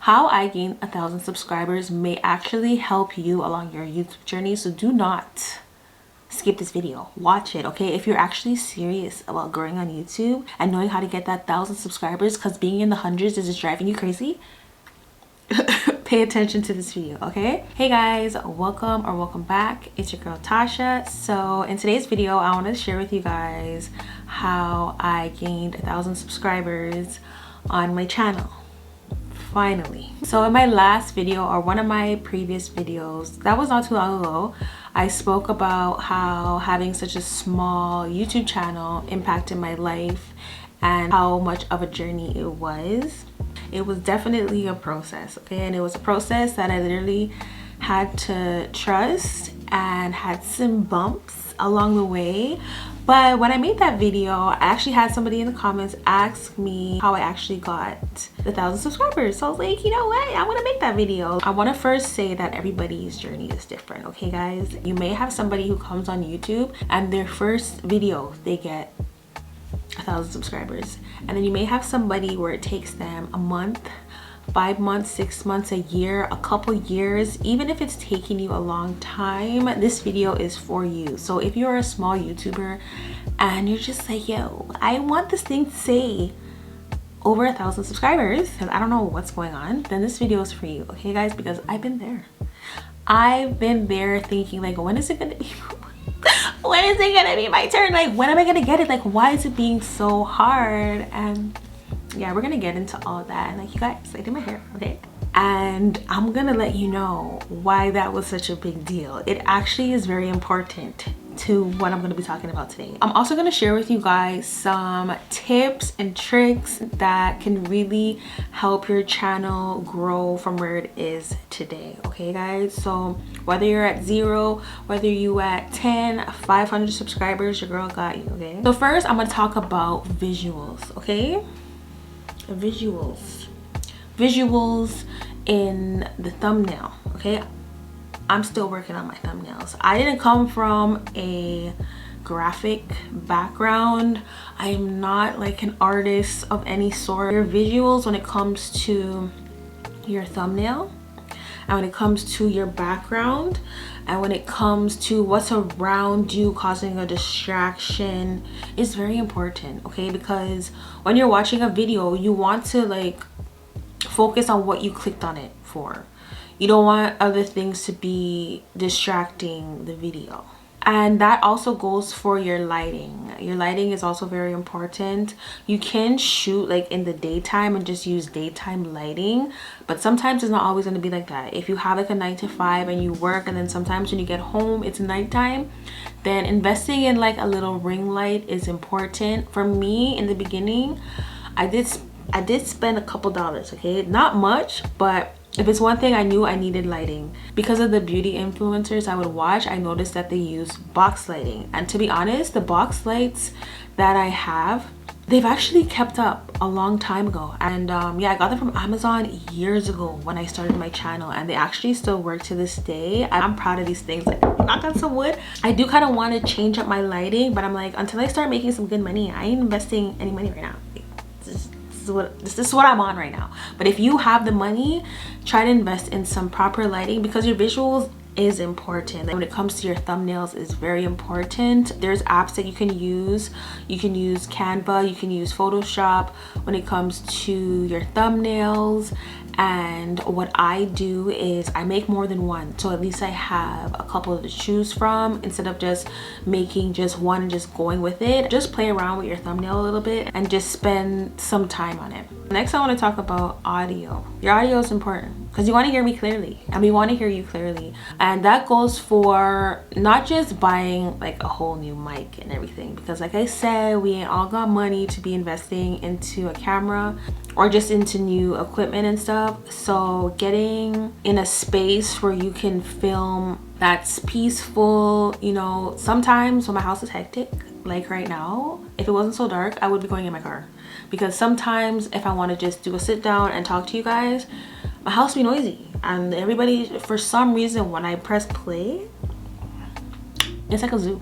how I gained 1,000 subscribers may actually help you along your YouTube journey. So do not skip this video, watch it, okay? If you're actually serious about growing on YouTube and knowing how to get that 1,000 subscribers, because being in the hundreds is just driving you crazy, pay attention to this video, okay? Hey guys, welcome back. It's your girl Tasha. So in today's video, I want to share with you guys how I gained 1,000 subscribers on my channel. Finally. So in my last video, or one of my previous videos that was not too long ago, I spoke about how having such a small YouTube channel impacted my life and how much of a journey it was. It was definitely a process, okay? And it was a process that I literally had to trust and had some bumps along the way. But when I made that video, I actually had somebody in the comments ask me how I actually got the 1,000 subscribers. So I was like, you know what? I want to make that video. I want to first say that everybody's journey is different, okay guys? You may have somebody who comes on YouTube and their first video, they get 1,000 subscribers. And then you may have somebody where it takes them a month, 5 months, 6 months, a year, a couple years. Even if it's taking you a long time, this video is for you. So if you're a small YouTuber and you're just like, yo, I want this thing to say over 1,000 subscribers because I don't know what's going on, then this video is for you, okay guys? Because I've been there. I've been there thinking like, when is it gonna be when is it gonna be my turn? Like, when am I gonna get it? Like, why is it being so hard? And yeah, we're gonna get into all that. And like, you guys, I did my hair, okay? And I'm gonna let you know why that was such a big deal. It actually is very important to what I'm gonna be talking about today. I'm also gonna share with you guys some tips and tricks that can really help your channel grow from where it is today, okay guys? So whether you're at 0, whether you at 10, 500 subscribers, your girl got you, okay? So first, I'm gonna talk about visuals, okay? Visuals in the thumbnail, okay? I'm still working on my thumbnails. I didn't come from a graphic background. I am not like an artist of any sort. Your visuals when it comes to your thumbnail, and when it comes to your background, and when it comes to what's around you causing a distraction is very important, okay? Because when you're watching a video, you want to like focus on what you clicked on it for. You don't want other things to be distracting the video. And that also goes for your lighting. Your lighting is also very important. You can shoot like in the daytime and just use daytime lighting, but sometimes it's not always going to be like that. If you have like a 9 to 5 and you work, and then sometimes when you get home it's nighttime, then investing in like a little ring light is important. For me, in the beginning, I did spend a couple dollars, okay? Not much, but if it's one thing I knew, I needed lighting. Because of the beauty influencers I would watch, I noticed that they use box lighting. And to be honest, the box lights that I have, they've actually kept up a long time ago. And yeah, I got them from Amazon years ago when I started my channel, and they actually still work to this day. I'm proud of these things. Like, knock on some wood. I do kind of want to change up my lighting, but I'm like, until I start making some good money, I ain't investing any money right now. This is what I'm on right now. But if you have the money, try to invest in some proper lighting, because your visuals is important. When it comes to your thumbnails, is very important. There's apps that you can use. You can use Canva, you can use Photoshop when it comes to your thumbnails. And what I do is I make more than one, so at least I have a couple to choose from instead of just making just one and just going with it. Just play around with your thumbnail a little bit and just spend some time on it. Next, I want to talk about audio. Your audio is important because you want to hear me clearly, and we want to hear you clearly. And that goes for not just buying like a whole new mic and everything, because like I said, we ain't all got money to be investing into a camera or just into new equipment and stuff. So getting in a space where you can film that's peaceful, you know, sometimes when my house is hectic, like right now, if it wasn't so dark, I would be going in my car. Because sometimes if I want to just do a sit down and talk to you guys, my house be noisy, and everybody, for some reason, when I press play, it's like a zoo,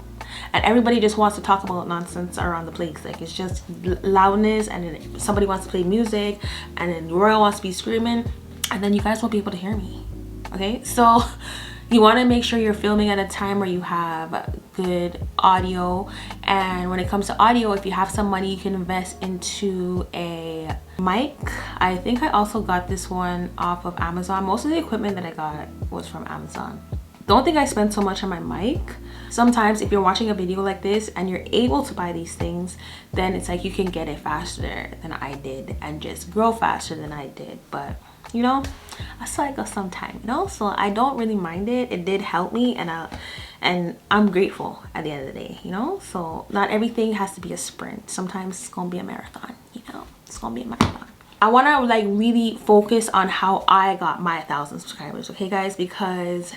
and everybody just wants to talk about nonsense around the place. Like, it's just loudness, and then somebody wants to play music, and then Royal wants to be screaming. and then you guys won't be able to hear me. Okay, so you want to make sure you're filming at a time where you have good audio. And when it comes to audio, if you have some money, you can invest into a mic. I think I also got this one off of Amazon. Most of the equipment that I got was from Amazon. Don't think I spent so much on my mic. Sometimes if you're watching a video like this and you're able to buy these things, then it's like you can get it faster than I did and just grow faster than I did. But you know, I still got some time, you know, so I don't really mind it. It did help me, and I'm grateful at the end of the day, you know. So not everything has to be a sprint. Sometimes it's gonna be a marathon, you know. It's gonna be a marathon. I want to like really focus on how I got my 1,000 subscribers, okay guys, because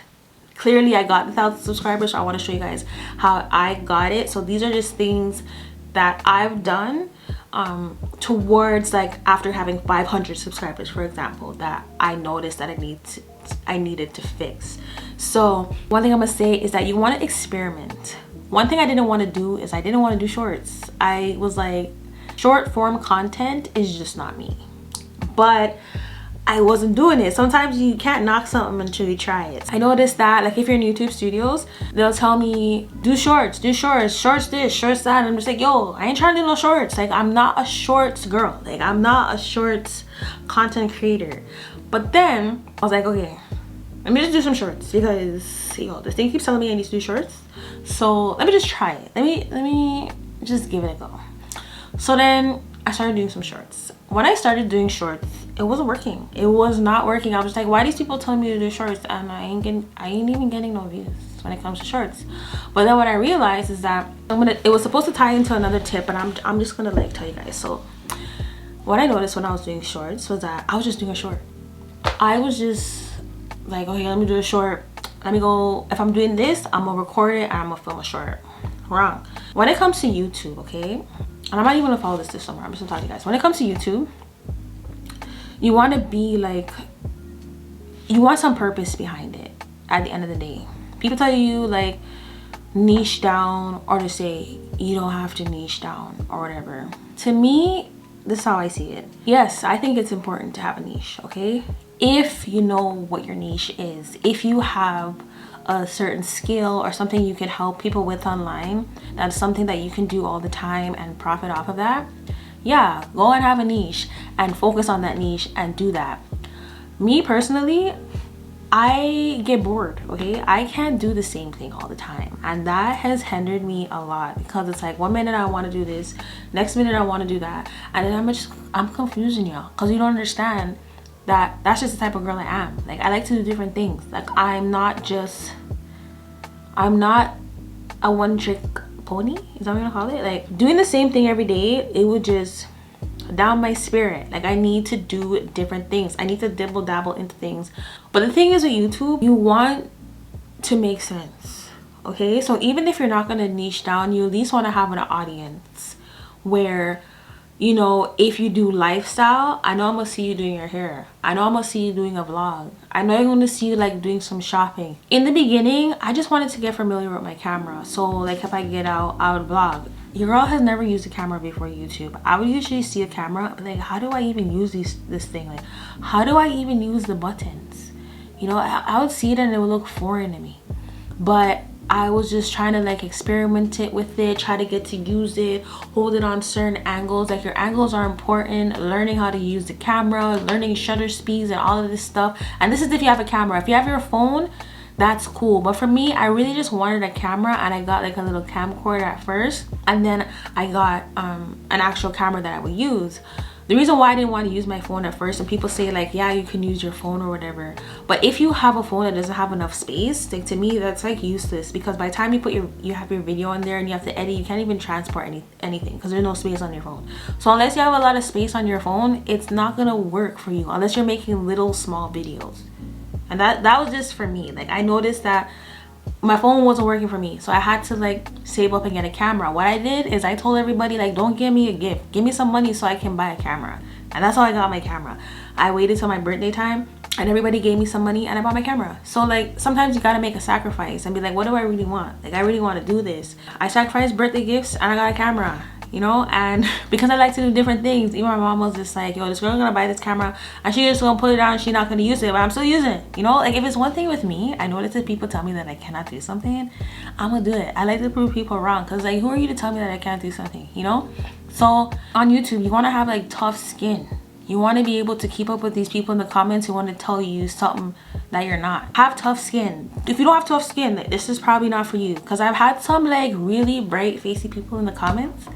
clearly I got the 1,000 subscribers, so I want to show you guys how I got it. So these are just things that I've done towards, like, after having 500 subscribers, for example, that I noticed that I needed to fix. So one thing I'm gonna say is that you want to experiment. One thing I didn't want to do is I didn't want to do shorts. I was like, short form content is just not me. But I wasn't doing it. Sometimes you can't knock something until you try it. I noticed that, like, if you're in YouTube studios, they'll tell me, do shorts, shorts this, shorts that. And I'm just like, yo, I ain't trying to do no shorts. Like, I'm not a shorts girl. Like, I'm not a shorts content creator. But then I was like, okay, let me just do some shorts, because, yo, this thing keeps telling me I need to do shorts. So let me just try it. Let me just give it a go. So then I started doing some shorts. When I started doing shorts, it wasn't working. It was not working. I was just like, why are these people telling me to do shorts and I ain't even getting no views when it comes to shorts? But then what I realized is that it was supposed to tie into another tip, but I'm just gonna like tell you guys. So what I noticed when I was doing shorts was that I was just doing a short. I was just like, okay, let me do a short. Let me go, if I'm doing this, I'm gonna record it and I'm gonna film a short. Wrong. When it comes to YouTube, okay, and I'm not even gonna follow this tip somewhere, I'm just gonna talk to you guys. When it comes to YouTube, you want to be like, you want some purpose behind it at the end of the day. People tell you like niche down, or to say you don't have to niche down or whatever. To me, this is how I see it. Yes, I think it's important to have a niche, okay? If you know what your niche is, if you have a certain skill or something you can help people with online, that's something that you can do all the time and profit off of that, yeah, go and have a niche and focus on that niche and do that. Me personally, I get bored, okay? I can't do the same thing all the time, and that has hindered me a lot, because it's like 1 minute I want to do this, next minute I want to do that, and then I'm confusing y'all, because you don't understand that that's just the type of girl I am. Like, I like to do different things. Like, I'm not a one-trick pony, is that what I'm gonna call it? Like, doing the same thing every day, it would just down my spirit. Like, I need to do different things. I need to dibble dabble into things. But the thing is with YouTube, you want to make sense, okay? So even if you're not gonna niche down, you at least want to have an audience where, you know, if you do lifestyle, I know I'm gonna see you doing your hair. I know I'm gonna see you doing a vlog. I know I'm gonna see you like doing some shopping. In the beginning, I just wanted to get familiar with my camera. So like, if I get out, I would vlog. Your girl has never used a camera before YouTube. I would usually see a camera, but like, how do I even use this thing? Like, how do I even use the buttons? You know, I would see it and it would look foreign to me. But I was just trying to like experiment it with it, try to get to use it, hold it on certain angles. Like, your angles are important, learning how to use the camera, learning shutter speeds and all of this stuff. And this is if you have a camera. If you have your phone, that's cool. But for me, I really just wanted a camera, and I got like a little camcorder at first, and then I got an actual camera that I would use. The reason why I didn't want to use my phone at first, and people say like, yeah, you can use your phone or whatever, but if you have a phone that doesn't have enough space, like, to me that's like useless, because by the time you put you have your video on there and you have to edit, you can't even transport anything because there's no space on your phone. So unless you have a lot of space on your phone, it's not gonna work for you unless you're making little small videos. And that was just for me. Like, I noticed that my phone wasn't working for me, so I had to like save up and get a camera. What I did is I told everybody, like, don't give me a gift, give me some money so I can buy a camera. And that's how I got my camera. I waited till my birthday time and everybody gave me some money and I bought my camera. So like, sometimes you gotta make a sacrifice and be like, what do I really want? Like, I really want to do this. I sacrificed birthday gifts and I got a camera. you know. And because I like to do different things, even my mom was just like, yo, this girl's gonna buy this camera and she just gonna put it down and she's not gonna use it, but I'm still using it, you know. Like, if it's one thing with me, I notice that people tell me that I cannot do something, I'm gonna do it. I like to prove people wrong, because like, who are you to tell me that I can't do something, you know? So on YouTube, you want to have like tough skin. You want to be able to keep up with these people in the comments who want to tell you something that you're not. Have tough skin. If you don't have tough skin, this is probably not for you. Because I've had some like really bright facey people in the comments,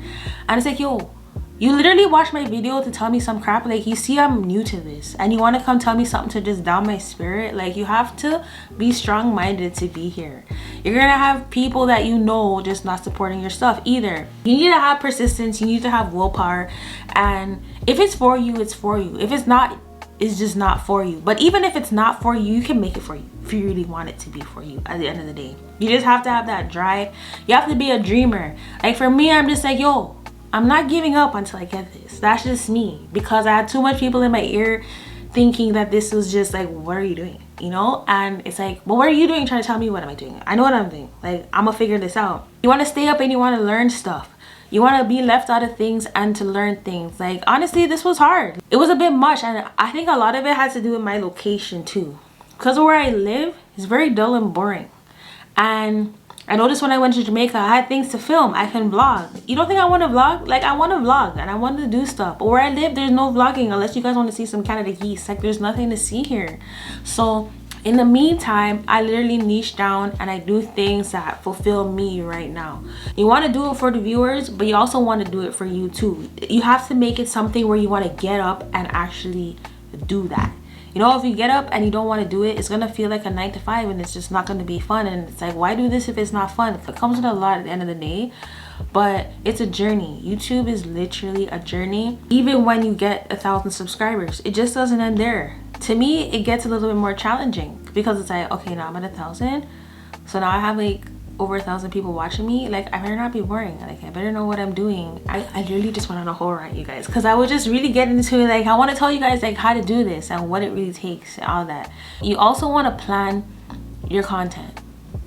and it's like, yo, you literally watched my video to tell me some crap. Like, you see I'm new to this and you want to come tell me something to just down my spirit. Like, you have to be strong-minded to be here. You're gonna have people that you know just not supporting your stuff either. You need to have persistence. You need to have willpower. And if it's for you, it's for you. If it's not, it's just not for you. But even if it's not for you, you can make it for you if you really want it to be for you at the end of the day. You just have to have that drive. You have to be a dreamer. Like, for me, I'm just like, yo, I'm not giving up until I get this. That's just me, because I had too much people in my ear thinking that this was just like, what are you doing, you know? And it's like, well, what are you doing trying to tell me what am I doing? I know what I'm doing. Like, I'm gonna figure this out. You want to stay up and you want to learn stuff. You want to be left out of things and to learn things. Like, honestly, this was hard. It was a bit much, and I think a lot of it has to do with my location too, because where I live is very dull and boring. And I noticed when I went to Jamaica, I had things to film. I can vlog. You don't think I want to vlog? Like, I want to vlog and I want to do stuff. But where I live, there's no vlogging unless you guys want to see some Canada geese. Like, there's nothing to see here. So in the meantime, I literally niche down and I do things that fulfill me right now. You want to do it for the viewers, but you also want to do it for you too. You have to make it something where you want to get up and actually do that. You know, if you get up and you don't want to do it, it's going to feel like a 9 to 5 and it's just not going to be fun. And it's like, why do this if it's not fun? It comes with a lot at the end of the day, but it's a journey. YouTube is literally a journey. Even when you get 1,000 subscribers, it just doesn't end there. To me, it gets a little bit more challenging, because it's like, okay, now I'm at 1,000. So now I have like over 1,000 people watching me. Like, I better not be boring. Like, I better know what I'm doing. I literally just went on a whole rant, you guys, because I was just really getting into it. Like, I want to tell you guys like how to do this and what it really takes and all that. You also want to plan your content.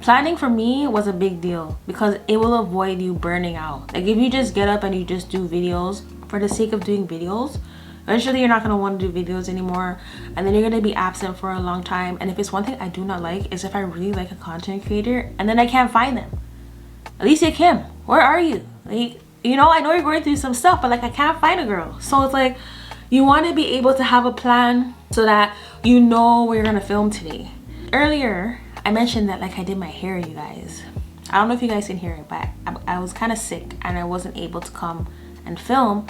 Planning for me was a big deal, because it will avoid you burning out. Like, if you just get up and you just do videos for the sake of doing videos, eventually you're not going to want to do videos anymore, and then you're going to be absent for a long time. And if it's one thing I do not like, is if I really like a content creator and then I can't find them. Alicia Kim, where are you? Like, you know, I know you're going through some stuff, but like, I can't find a girl. So it's like, you want to be able to have a plan so that you know where you're going to film today. Earlier I mentioned that like I did my hair, you guys. I don't know if you guys can hear it, but I was kind of sick and I wasn't able to come and film.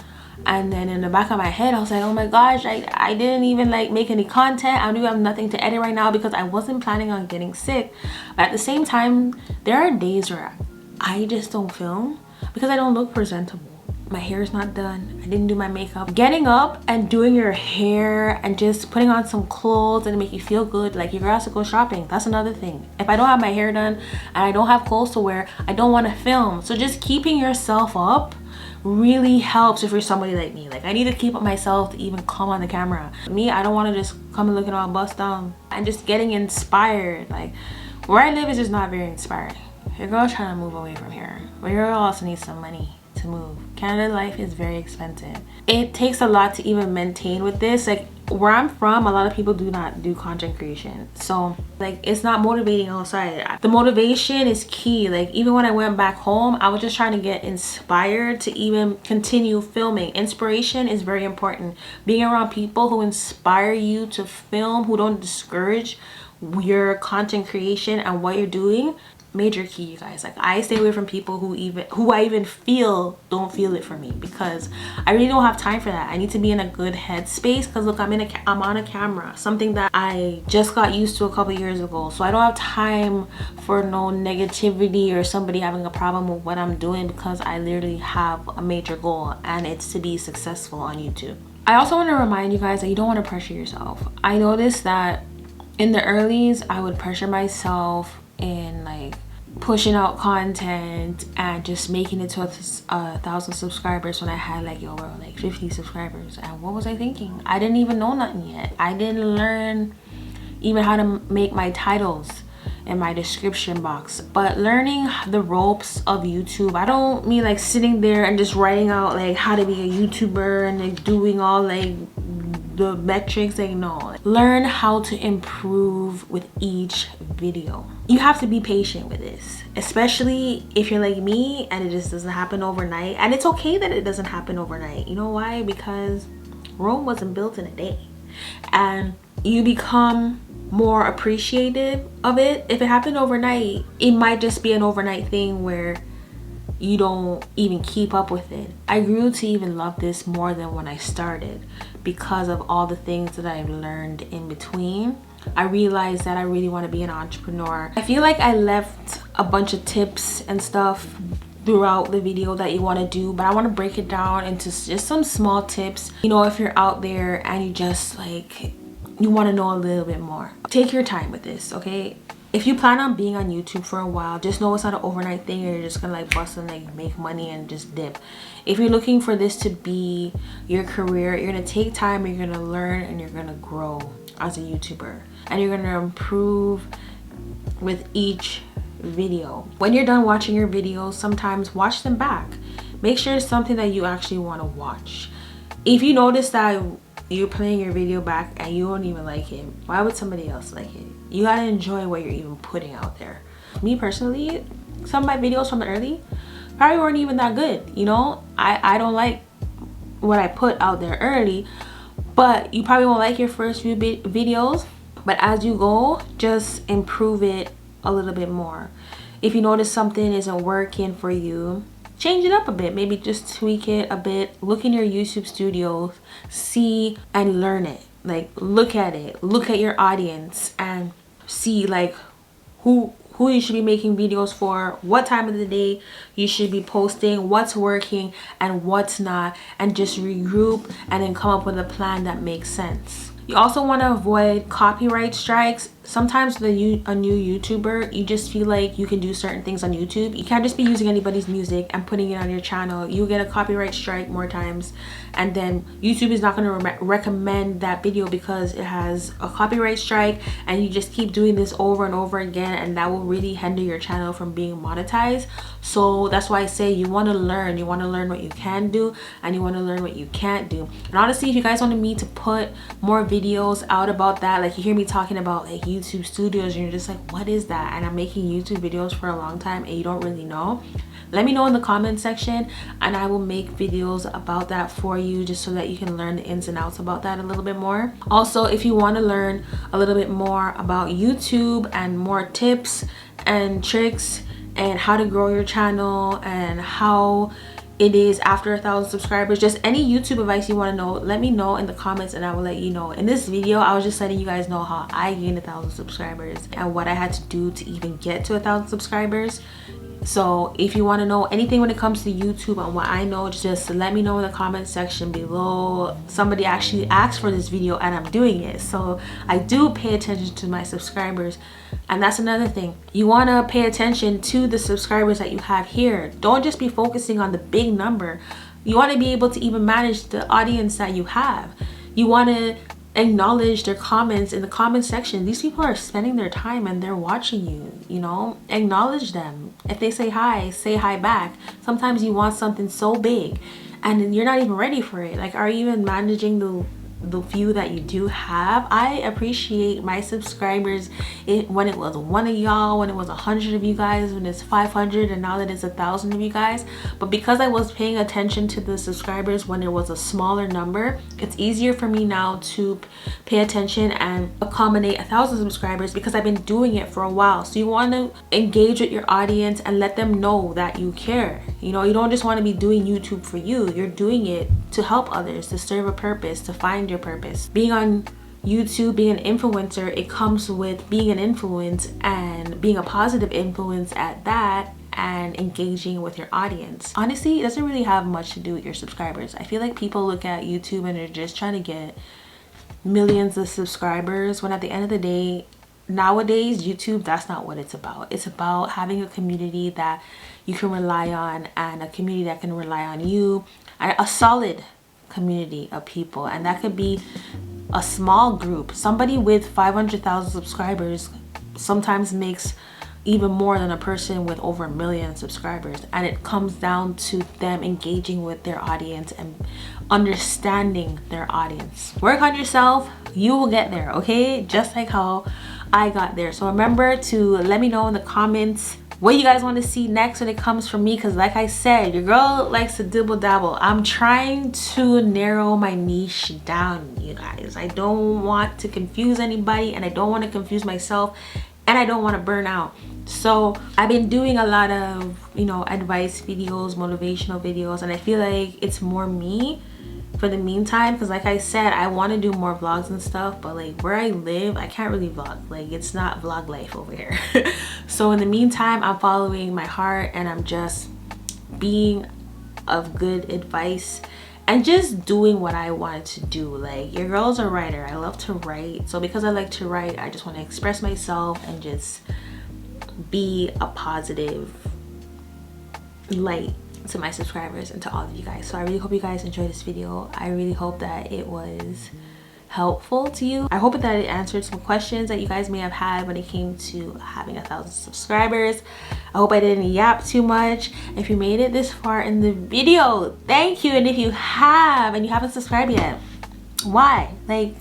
And then in the back of my head, I was like, oh my gosh, I didn't even like make any content. I do have nothing to edit right now because I wasn't planning on getting sick. But at the same time, there are days where I just don't film because I don't look presentable. My hair is not done. I didn't do my makeup. Getting up and doing your hair and just putting on some clothes and make you feel good, like your girl has to go shopping. That's another thing. If I don't have my hair done and I don't have clothes to wear, I don't want to film. So just keeping yourself up really helps if you're somebody like me. Like, I need to keep up myself to even come on the camera. Me, I don't want to just come and looking all bust down. And just getting inspired. Like, where I live is just not very inspiring. Your girl trying to move away from here, but your girl also needs some money to move. Canada life is very expensive. It takes a lot to even maintain with this. Like, where I'm from, a lot of people do not do content creation, so like it's not motivating outside. The motivation is key. Like, even when I went back home, I was just trying to get inspired to even continue filming. Inspiration is very important. Being around people who inspire you to film, who don't discourage your content creation and what you're doing, major key, you guys. Like, I stay away from people who I even feel don't feel it for me, because I really don't have time for that. I need to be in a good headspace, because look, I'm on a camera, something that I just got used to a couple years ago. So I don't have time for no negativity or somebody having a problem with what I'm doing, because I literally have a major goal, and it's to be successful on YouTube. I also want to remind you guys that you don't want to pressure yourself. I noticed that in the earlies, I would pressure myself in like pushing out content and just making it to 1,000 subscribers when I had like over like 50 subscribers. And what was I thinking? I didn't even know nothing yet. I didn't learn even how to make my titles. in my description box. But learning the ropes of YouTube, I don't mean like sitting there and just writing out like how to be a YouTuber and like doing all like the metrics. Like, no, learn how to improve with each video. You have to be patient with this, especially if you're like me and it just doesn't happen overnight. And it's okay that it doesn't happen overnight. You know why? Because Rome wasn't built in a day. And you become more appreciative of it. If it happened overnight, it might just be an overnight thing where you don't even keep up with it. I grew to even love this more than when I started because of all the things that I've learned in between. I realized that I really want to be an entrepreneur. I feel like I left a bunch of tips and stuff throughout the video that you want to do, but I want to break it down into just some small tips. You know, if you're out there and you just like, you want to know a little bit more, take your time with this, okay? If you plan on being on YouTube for a while, just know it's not an overnight thing. You're just gonna like bust and like make money and just dip. If you're looking for this to be your career, you're gonna take time, you're gonna learn, and you're gonna grow as a YouTuber, and you're gonna improve with each video. When you're done watching your videos, sometimes watch them back. Make sure it's something that you actually want to watch. If you notice that you're playing your video back and you don't even like it, why would somebody else like it? You gotta enjoy what you're even putting out there. Me personally, some of my videos from the early probably weren't even that good. You know, I don't like what I put out there early, but you probably won't like your first few videos, but as you go, just improve it a little bit more. If you notice something isn't working for you, change it up a bit. Maybe just tweak it a bit. Look in your YouTube studios, see and learn it. Like, look at it, look at your audience and see like who you should be making videos for, what time of the day you should be posting, what's working and what's not, and just regroup and then come up with a plan that makes sense. You also want to avoid copyright strikes. Sometimes a new YouTuber, you just feel like you can do certain things on YouTube. You can't just be using anybody's music and putting it on your channel. You get a copyright strike more times, and then YouTube is not going to recommend that video because it has a copyright strike, and you just keep doing this over and over again, and that will really hinder your channel from being monetized. So that's why I say you want to learn. You want to learn what you can do, and you want to learn what you can't do. And honestly, if you guys wanted me to put more videos out about that, like you hear me talking about like YouTube studios and you're just like, what is that? And I'm making YouTube videos for a long time and you don't really know, let me know in the comment section and I will make videos about that for you, just so that you can learn the ins and outs about that a little bit more. Also, if you want to learn a little bit more about YouTube and more tips and tricks and how to grow your channel and how it is after 1,000 subscribers, just any YouTube advice you want to know, let me know in the comments and I will let you know. In this video, I was just letting you guys know how I gained 1,000 subscribers and what I had to do to even get to 1,000 subscribers. So if you want to know anything when it comes to YouTube and what I know, just let me know in the comment section below. Somebody actually asked for this video and I'm doing it, so I do pay attention to my subscribers. And that's another thing, you want to pay attention to the subscribers that you have here. Don't just be focusing on the big number. You want to be able to even manage the audience that you have. You want to acknowledge their comments in the comment section. These people are spending their time and they're watching you, you know, acknowledge them. If they say hi back. Sometimes you want something so big and you're not even ready for it. Like, are you even managing the few that you do have? I appreciate my subscribers when it was one of y'all, when it was 100 of you guys, when it's 500, and now that it's 1,000 of you guys. But because I was paying attention to the subscribers when it was a smaller number, it's easier for me now to pay attention and accommodate 1,000 subscribers because I've been doing it for a while. So you want to engage with your audience and let them know that you care. You know, you don't just want to be doing YouTube for you. You're doing it to help others, to serve a purpose, to find your purpose. Being on YouTube, being an influencer, it comes with being an influence and being a positive influence at that, and engaging with your audience. Honestly, it doesn't really have much to do with your subscribers. I feel like people look at YouTube and they're just trying to get millions of subscribers, when at the end of the day, nowadays YouTube, that's not what it's about. It's about having a community that you can rely on, and a community that can rely on you, and a solid community of people. And that could be a small group. Somebody with 500,000 subscribers sometimes makes even more than a person with over 1 million subscribers, and it comes down to them engaging with their audience and understanding their audience. Work on yourself, you will get there, okay? Just like how I got there. So remember to let me know in the comments what you guys want to see next when it comes from me, because like I said, your girl likes to dibble dabble. I'm trying to narrow my niche down, you guys. I don't want to confuse anybody, and I don't want to confuse myself, and I don't want to burn out. So I've been doing a lot of, you know, advice videos, motivational videos, and I feel like it's more me for the meantime, because like I said, I want to do more vlogs and stuff, but like where I live, I can't really vlog. Like, it's not vlog life over here. So in the meantime, I'm following my heart, and I'm just being of good advice and just doing what I wanted to do. Like, your girl's a writer. I love to write. So because I like to write, I just want to express myself and just be a positive light to my subscribers and to all of you guys. So I really hope you guys enjoyed this video. I really hope that it was helpful to you. I hope that it answered some questions that you guys may have had when it came to having 1,000 subscribers. I hope I didn't yap too much. If you made it this far in the video, thank you. And if you have and you haven't subscribed yet, why? Like,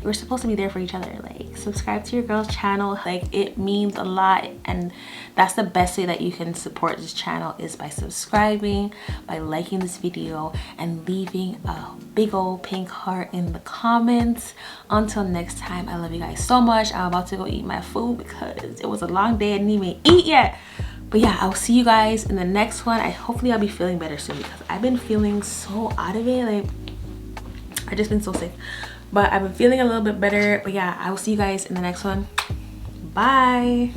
we're supposed to be there for each other. Like, subscribe to your girl's channel. Like, it means a lot, and that's the best way that you can support this channel, is by subscribing, by liking this video, and leaving a big old pink heart in the comments. Until next time, I love you guys so much. I'm about to go eat my food because it was a long day. I didn't even eat yet. But yeah, I'll see you guys in the next one. Hopefully I'll be feeling better soon, because I've been feeling so out of it. Like, I've just been so sick. But I've been feeling a little bit better. But yeah, I will see you guys in the next one. Bye.